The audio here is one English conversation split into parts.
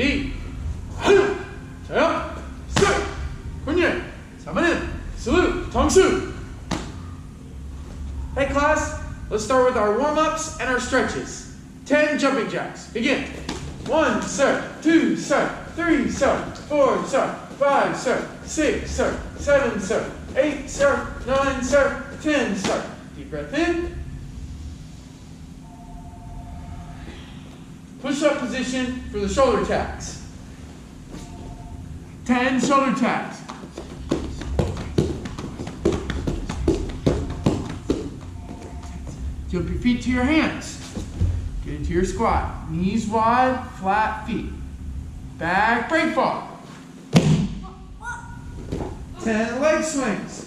준비. 하나, 자요, 셋, 군예, 3은 salute, 정수. Hey class, let's start with our warm-ups and our stretches. 10 jumping jacks. Begin. 1, sir, 2, sir, 3, sir, 4, sir, 5, sir, 6, sir, 7, sir, 8, sir, 9, sir, 10, sir. Deep breath in. Push-up position for the shoulder taps. 10 shoulder taps. Jump your feet to your hands. Get into your squat. Knees wide, flat feet. Back break fall. 10 leg swings.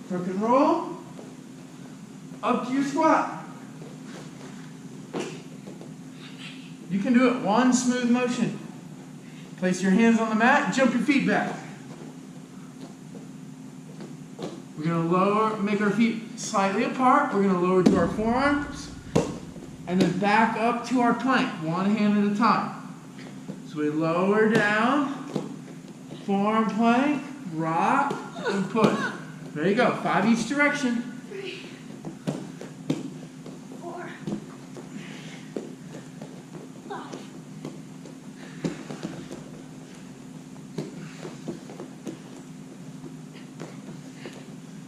Tuck and roll, up to your squat. You can do it one smooth motion. Place your hands on the mat and jump your feet back. We're going to lower, make our feet slightly apart. We're going to lower to our forearms and then back up to our plank, one hand at a time. So we lower down, forearm plank, rock, and push. There you go, 5 each direction. 3, 4, 5.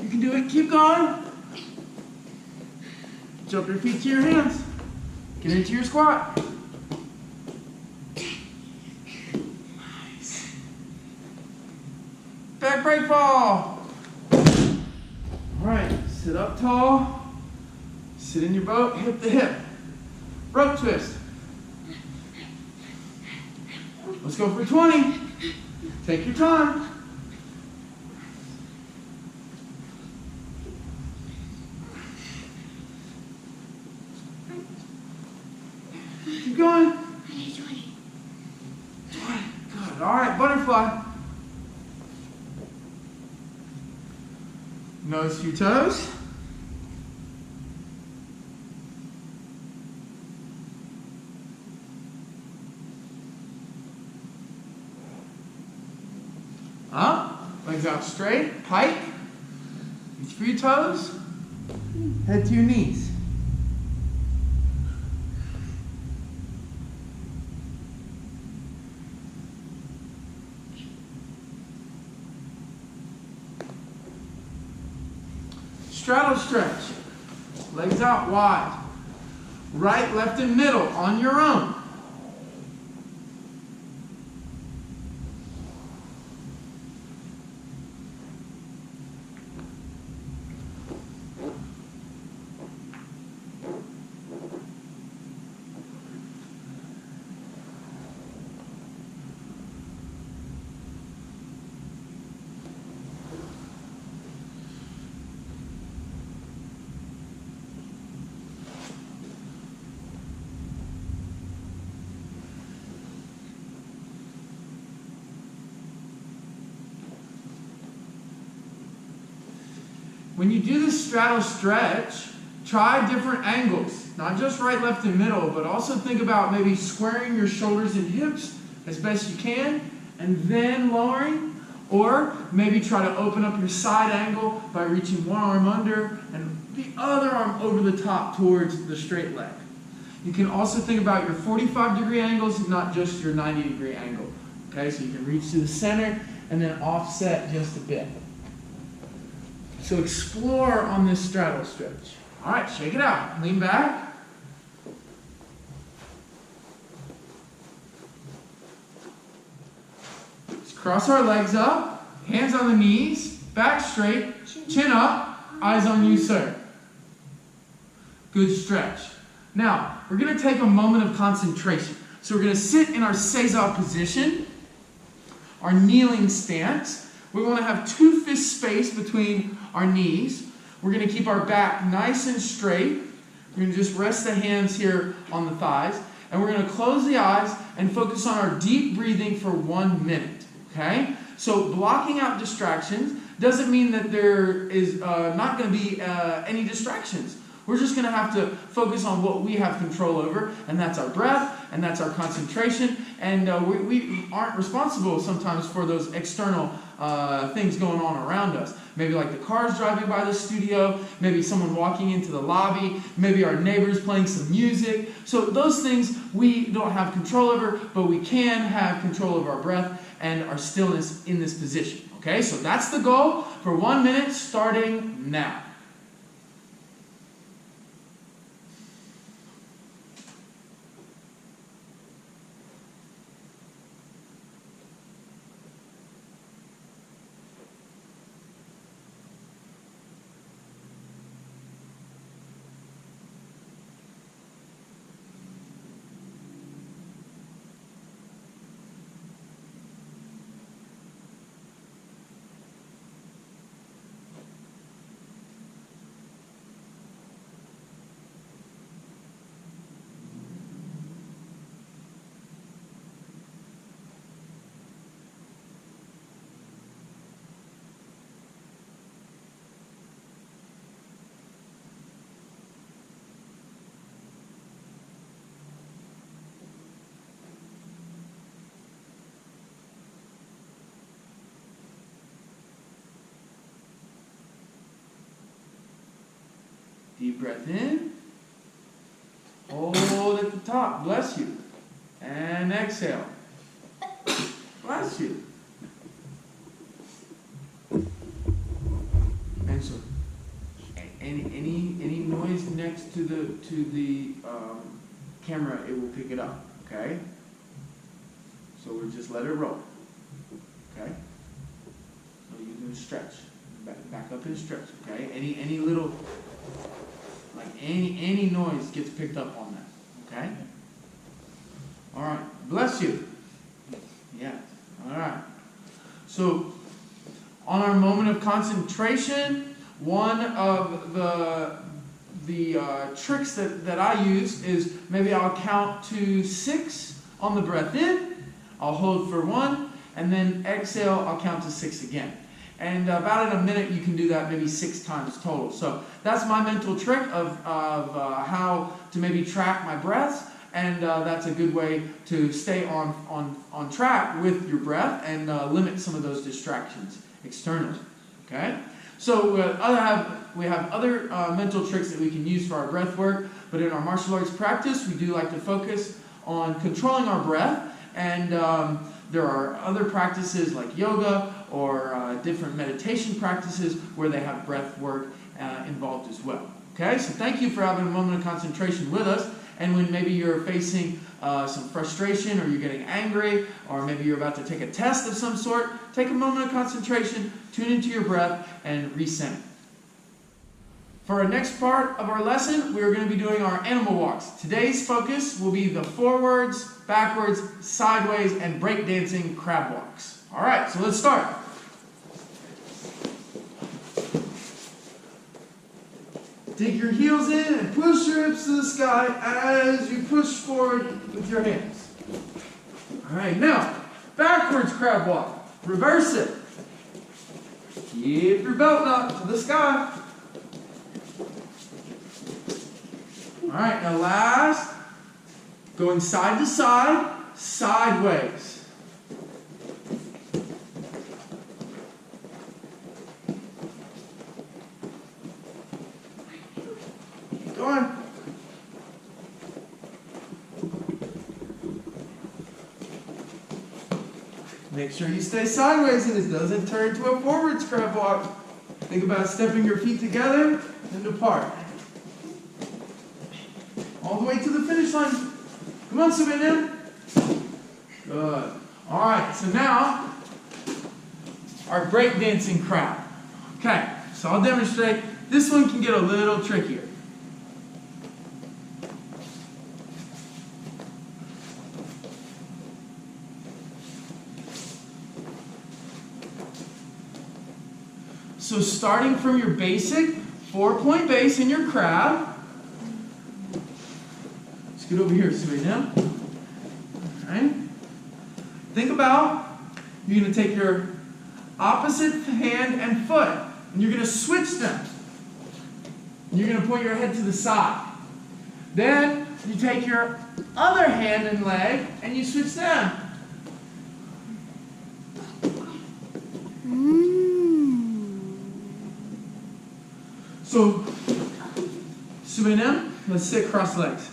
You can do it, keep going. Jump your feet to your hands. Get into your squat. Nice. Back break fall. All right, sit up tall, sit in your boat, hip to hip. Rope twist. Let's go for 20. Take your time. Keep going. I need 20. 20, good. All right, butterfly. Nose to your toes. Up, legs out straight, pike. Reach for your toes. Head to your knees. Straddle stretch. Legs out wide. Right, left, and middle on your own. When you do the straddle stretch, try different angles, not just right, left, and middle, but also think about maybe squaring your shoulders and hips as best you can, and then lowering, or maybe try to open up your side angle by reaching one arm under and the other arm over the top towards the straight leg. You can also think about your 45-degree angles, not just your 90-degree angle. Okay, so you can reach to the center and then offset just a bit. So explore on this straddle stretch. All right, shake it out. Lean back. Let's cross our legs up, hands on the knees. Back straight, chin up, eyes on you, sir. Good stretch. Now, we're going to take a moment of concentration. So we're going to sit in our seiza position, our kneeling stance. We want to have 2 fist space between our knees. We're going to keep our back nice and straight. We're going to just rest the hands here on the thighs. And we're going to close the eyes and focus on our deep breathing for 1 minute. Okay? So blocking out distractions doesn't mean that there is not going to be any distractions. We're just going to have to focus on what we have control over, and that's our breath, and that's our concentration. And we aren't responsible sometimes for those external things going on around us. Maybe like the cars driving by the studio, maybe someone walking into the lobby, maybe our neighbors playing some music. So those things we don't have control over, but we can have control over our breath and our stillness in this position. Okay, so that's the goal for 1 minute starting now. Deep breath in. Hold at the top. Bless you. And exhale. Bless you. And so, any noise next to the camera, it will pick it up. Okay. So we'll just let it roll. Okay. So you can stretch. Back up and stretch. Okay. Any little. Like any noise gets picked up on that. Okay? Alright. Bless you. Yeah. Alright. So, on our moment of concentration, one of the tricks that I use is maybe I'll count to 6 on the breath in, I'll hold for 1, and then exhale, I'll count to 6 again. And about in a minute, you can do that maybe 6 times total. So that's my mental trick of how to maybe track my breaths. And that's a good way to stay on track with your breath and limit some of those distractions externally. Okay? So we have other mental tricks that we can use for our breath work. But in our martial arts practice, we do like to focus on controlling our breath. And there are other practices like yoga or different meditation practices where they have breath work involved as well. Okay, so thank you for having a moment of concentration with us. And when maybe you're facing some frustration or you're getting angry or maybe you're about to take a test of some sort, take a moment of concentration, tune into your breath, and recenter. For our next part of our lesson, we're going to be doing our animal walks. Today's focus will be the forwards, backwards, sideways, and breakdancing crab walks. All right, so let's start. Dig your heels in and push your hips to the sky as you push forward with your hands. All right, now, backwards crab walk. Reverse it. Keep your belt knot to the sky. All right, now last, going side to side, sideways. Keep going. Make sure you stay sideways and it doesn't turn to a forwards crab walk. Think about stepping your feet together and apart. All the way to the finish line. Come on, Savannah. Good. All right, so now our breakdancing crab. So I'll demonstrate. This one can get a little trickier. So starting from your basic 4-point base in your crab. Let's get over here, Serena. Alright. Think about, you're going to take your opposite hand and foot, and you're going to switch them. And you're going to point your head to the side. Then you take your other hand and leg, and you switch them. So, Serena, let's sit cross legs.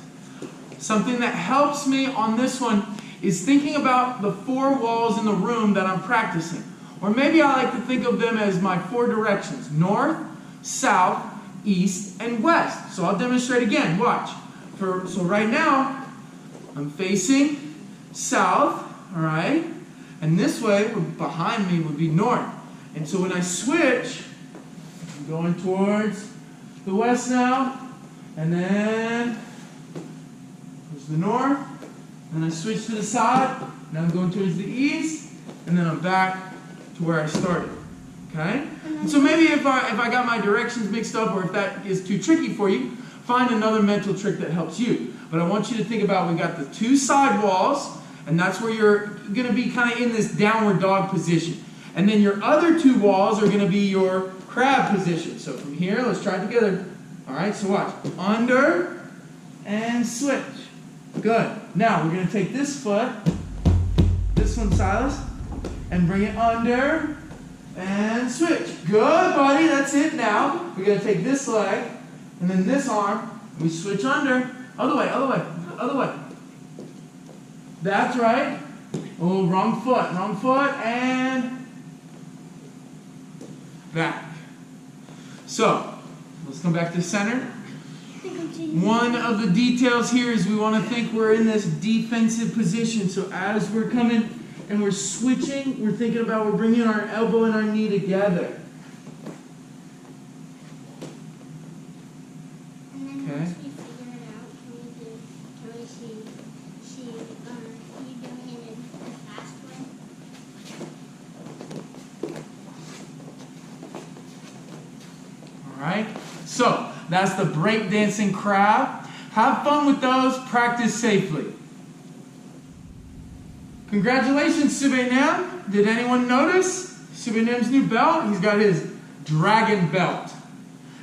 Something that helps me on this one is thinking about the 4 walls in the room that I'm practicing. Or maybe I like to think of them as my 4 directions: north, south, east, and west. So I'll demonstrate again. Watch. So right now, I'm facing south, all right? And this way, behind me would be north. And so when I switch, I'm going towards the west now, and then there's the north. Then I switch to the side, now I'm going towards the east, and then I'm back to where I started. Okay? And so maybe if I got my directions mixed up, or if that is too tricky for you, find another mental trick that helps you. But I want you to think about, we got the 2 side walls, and that's where you're going to be kind of in this downward dog position. And then your other 2 walls are going to be your crab position. So from here, let's try it together. All right, so watch. Under and switch. Good. Now we're going to take this foot, this one, Silas, and bring it under and switch. Good, buddy. That's it. Now we're going to take this leg and then this arm. And we switch under. Other way, other way, other way. That's right. Oh, wrong foot, and back. So let's come back to center. One of the details here is we want to think we're in this defensive position. So as we're coming and we're switching, we're thinking about we're bringing our elbow and our knee together. And then once we figure it out, can we see you doing it in a fast way? All right. So that's the breakdancing crab. Have fun with those. Practice safely. Congratulations, Subainam. Did anyone notice Subainam's new belt? He's got his dragon belt.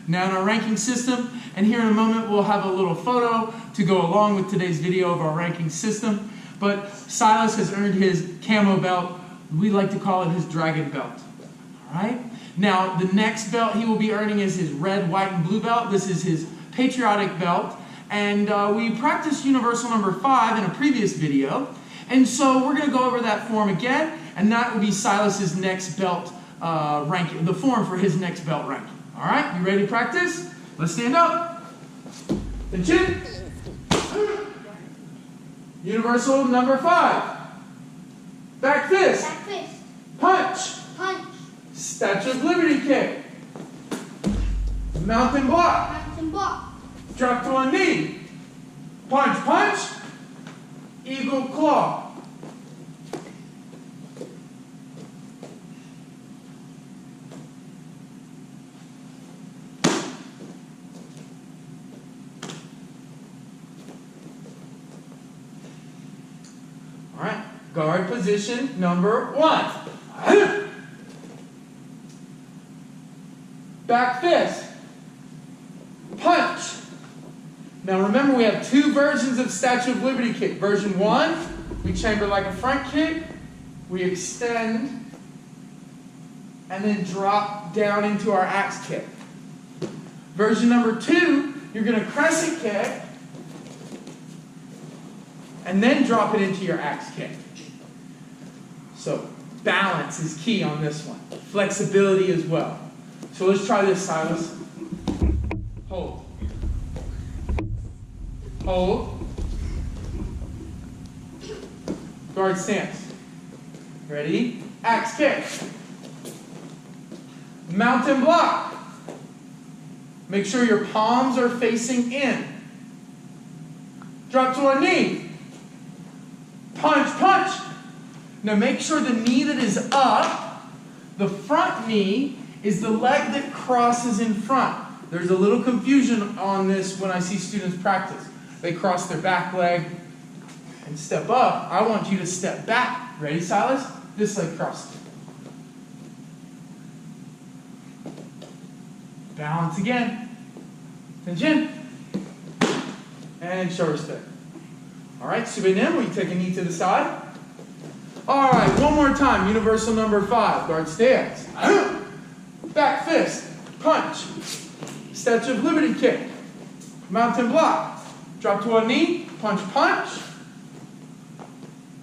Now in our ranking system, and here in a moment we'll have a little photo to go along with today's video of our ranking system. But Silas has earned his camo belt. We like to call it his dragon belt. All right? Now, the next belt he will be earning is his red, white, and blue belt. This is his patriotic belt. And we practiced Universal number 5 in a previous video. And so we're going to go over that form again. And that will be Silas's next belt ranking, the form for his next belt ranking. All right, you ready to practice? Let's stand up. The chin. Universal number 5. Back fist. Back fist. Punch. Punch. Statue of Liberty kick. Mountain block. Mountain block. Drop to one knee. Punch, punch. Eagle claw. All right, guard position number 1. Back fist. Punch. Now remember, we have 2 versions of Statue of Liberty kick. Version 1, we chamber like a front kick. We extend and then drop down into our axe kick. Version number 2, you're going to crescent kick and then drop it into your axe kick. So balance is key on this one. Flexibility as well. So let's try this, Silas. Hold. Hold. Guard stance. Ready? Axe kick. Mountain block. Make sure your palms are facing in. Drop to a knee. Punch, punch. Now make sure the knee that is up, the front knee, is the leg that crosses in front. There's a little confusion on this when I see students practice. They cross their back leg and step up. I want you to step back. Ready, Silas? This leg crossed. Balance again. Attention. And shoulder step. All right, Subinim, will you take a knee to the side? All right, one more time. Universal number 5. Guard stance. Back fist. Punch. Statue of Liberty kick. Mountain block. Drop to a knee. Punch, punch.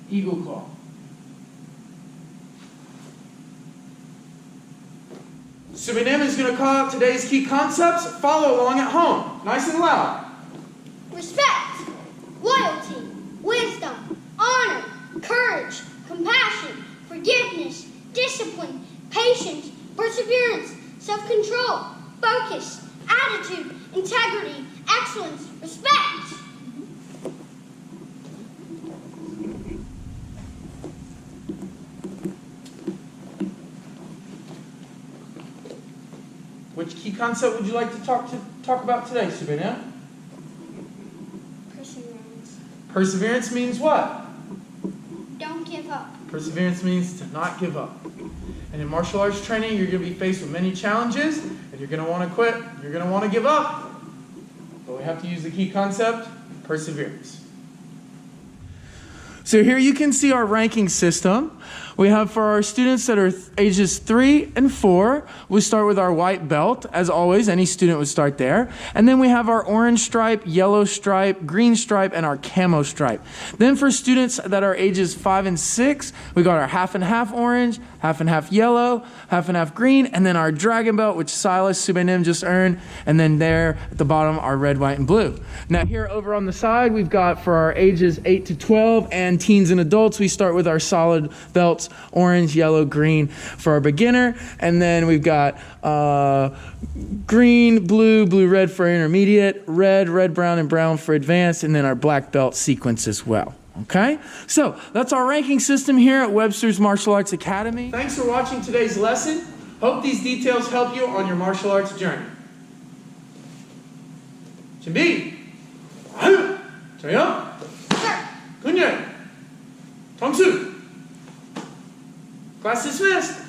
Eagle claw. Subinim is going to call out today's key concepts. Follow along at home. Nice and loud. Respect, loyalty, wisdom, honor, courage, compassion, forgiveness, discipline, patience, perseverance, self-control, focus, attitude, integrity, excellence, respect. Which key concept would you like to talk about today, Subinim? Perseverance. Perseverance means what? Don't give up. Perseverance means to not give up. And in martial arts training, you're going to be faced with many challenges, and you're going to want to quit. You're going to want to give up. But we have to use the key concept, perseverance. So here you can see our ranking system. We have for our students that are ages 3 and 4, we start with our white belt. As always, any student would start there. And then we have our orange stripe, yellow stripe, green stripe, and our camo stripe. Then for students that are ages 5 and 6, we got our half and half orange, half and half yellow, half and half green, and then our dragon belt, which Silas Subinim just earned, and then there at the bottom, our red, white, and blue. Now here over on the side, we've got for our ages 8 to 12 and teens and adults, we start with our solid belts, orange, yellow, green for our beginner, and then we've got green, blue, blue, red for intermediate, red, red, brown, and brown for advanced, and then our black belt sequence as well. Okay? So that's our ranking system here at Webster's Martial Arts Academy. Thanks for watching today's lesson. Hope these details help you on your martial arts journey. 준비! 저요! 군열! 점수! Class dismissed!